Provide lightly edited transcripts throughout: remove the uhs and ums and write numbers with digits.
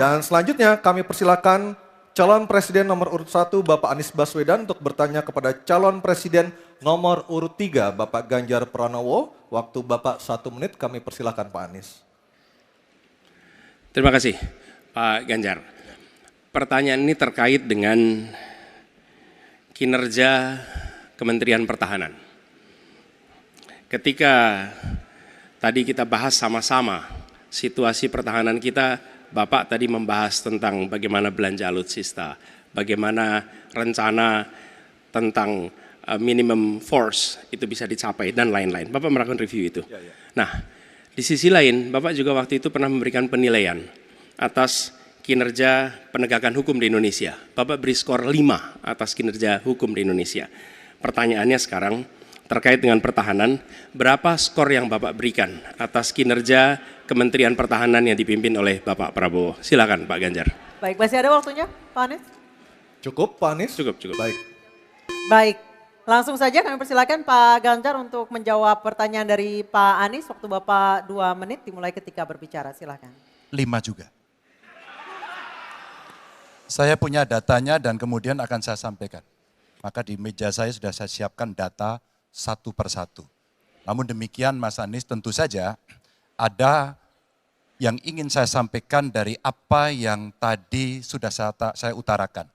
Dan selanjutnya kami persilakan calon presiden nomor urut 1 Bapak Anies Baswedan untuk bertanya kepada calon presiden nomor urut 3 Bapak Ganjar Pranowo. Waktu Bapak 1 menit, kami persilakan Pak Anies. Terima kasih Pak Ganjar. Pertanyaan ini terkait dengan kinerja Kementerian Pertahanan. Ketika tadi kita bahas sama-sama situasi pertahanan kita, Bapak tadi membahas tentang bagaimana belanja alutsista, bagaimana rencana tentang minimum force itu bisa dicapai dan lain-lain. Bapak melakukan review itu. Nah, di sisi lain Bapak juga waktu itu pernah memberikan penilaian atas kinerja penegakan hukum di Indonesia. Bapak beri skor 5 atas kinerja hukum di Indonesia. Pertanyaannya sekarang terkait dengan pertahanan, berapa skor yang Bapak berikan atas kinerja Kementerian Pertahanan yang dipimpin oleh Bapak Prabowo? Silakan Pak Ganjar. Baik, masih ada waktunya Pak Anies? Cukup Pak Anies? Cukup. Baik, langsung saja kami persilakan Pak Ganjar untuk menjawab pertanyaan dari Pak Anies. Waktu Bapak 2 menit dimulai ketika berbicara, silakan. 5 juga. Saya punya datanya dan kemudian akan saya sampaikan. Maka di meja saya sudah saya siapkan data satu persatu. Namun demikian Mas Anies, tentu saja ada yang ingin saya sampaikan dari apa yang tadi sudah saya utarakan.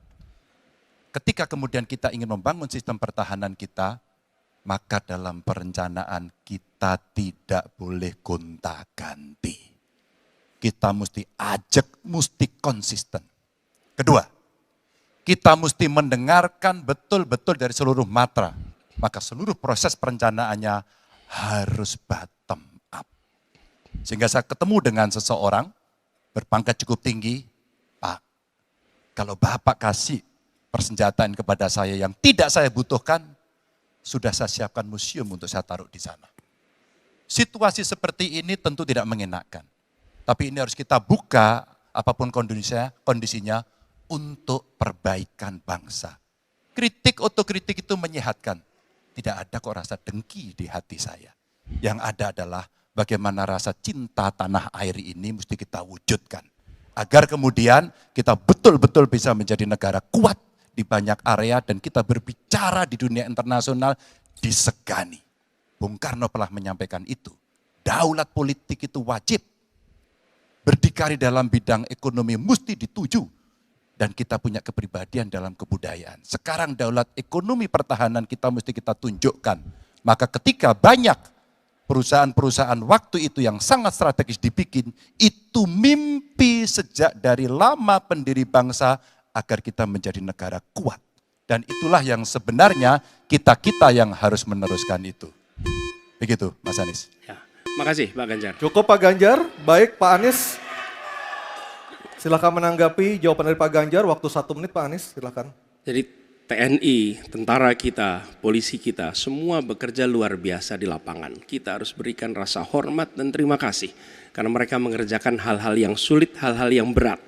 Ketika kemudian kita ingin membangun sistem pertahanan kita, maka dalam perencanaan kita tidak boleh gonta-ganti. Kita mesti ajak, mesti konsisten. Kedua, kita mesti mendengarkan betul-betul dari seluruh matra. Maka seluruh proses perencanaannya harus bottom up. Sehingga saya ketemu dengan seseorang berpangkat cukup tinggi, Pak, kalau Bapak kasih persenjataan kepada saya yang tidak saya butuhkan, sudah saya siapkan museum untuk saya taruh di sana. Situasi seperti ini tentu tidak mengenakan. Tapi ini harus kita buka apapun kondisinya untuk perbaikan bangsa. Kritik, otokritik itu menyehatkan. Tidak ada kok rasa dengki di hati saya. Yang ada adalah bagaimana rasa cinta tanah air ini mesti kita wujudkan. Agar kemudian kita betul-betul bisa menjadi negara kuat di banyak area dan kita berbicara di dunia internasional disegani. Bung Karno pernah menyampaikan itu. Daulat politik itu wajib. Berdikari dalam bidang ekonomi mesti dituju. Dan kita punya kepribadian dalam kebudayaan. Sekarang daulat ekonomi pertahanan kita mesti kita tunjukkan. Maka ketika banyak perusahaan-perusahaan waktu itu yang sangat strategis dibikin, itu mimpi sejak dari lama pendiri bangsa agar kita menjadi negara kuat. Dan itulah yang sebenarnya kita-kita yang harus meneruskan itu. Begitu Mas Anies. Ya, makasih Pak Ganjar. Cukup Pak Ganjar, baik Pak Anies. Silakan menanggapi jawaban dari Pak Ganjar, waktu 1 menit Pak Anies, silakan. Jadi TNI, tentara kita, polisi kita, semua bekerja luar biasa di lapangan. Kita harus berikan rasa hormat dan terima kasih. Karena mereka mengerjakan hal-hal yang sulit, hal-hal yang berat.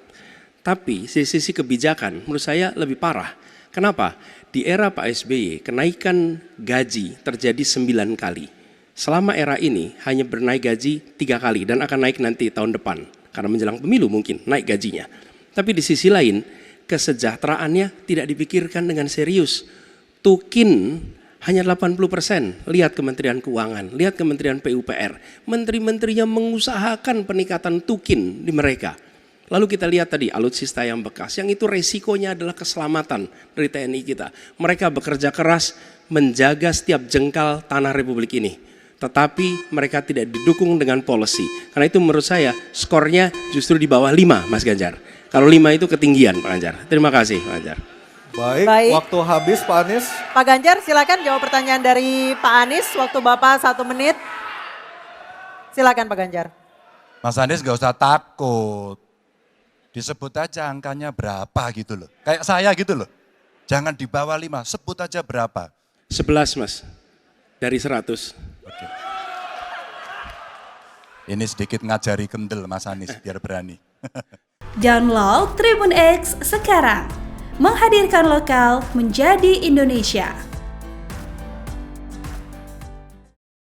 Tapi sisi kebijakan menurut saya lebih parah. Kenapa? Di era Pak SBY, kenaikan gaji terjadi 9 kali. Selama era ini hanya bernaik gaji 3 kali dan akan naik nanti tahun depan. Karena menjelang pemilu mungkin naik gajinya. Tapi di sisi lain, kesejahteraannya tidak dipikirkan dengan serius. Tukin hanya 80%. Lihat Kementerian Keuangan, lihat Kementerian PUPR. Menteri-menterinya mengusahakan peningkatan tukin di mereka. Lalu kita lihat tadi alutsista yang bekas, yang itu resikonya adalah keselamatan dari TNI kita. Mereka bekerja keras menjaga setiap jengkal tanah Republik ini. Tetapi mereka tidak didukung dengan policy. Karena itu menurut saya skornya justru di bawah 5 Mas Ganjar. Kalau 5 itu ketinggian Pak Ganjar. Terima kasih Pak Ganjar. Baik, waktu habis Pak Anies. Pak Ganjar silakan jawab pertanyaan dari Pak Anies. Waktu Bapak 1 menit. Silakan Pak Ganjar. Mas Anies gak usah takut. Disebut aja angkanya berapa gitu loh. Kayak saya gitu loh. Jangan di bawah 5, sebut aja berapa. 11 Mas, dari 100. Oke. Ini sedikit ngajari kendel Mas Anies biar berani. Download Tribun X sekarang. Menghadirkan lokal menjadi Indonesia.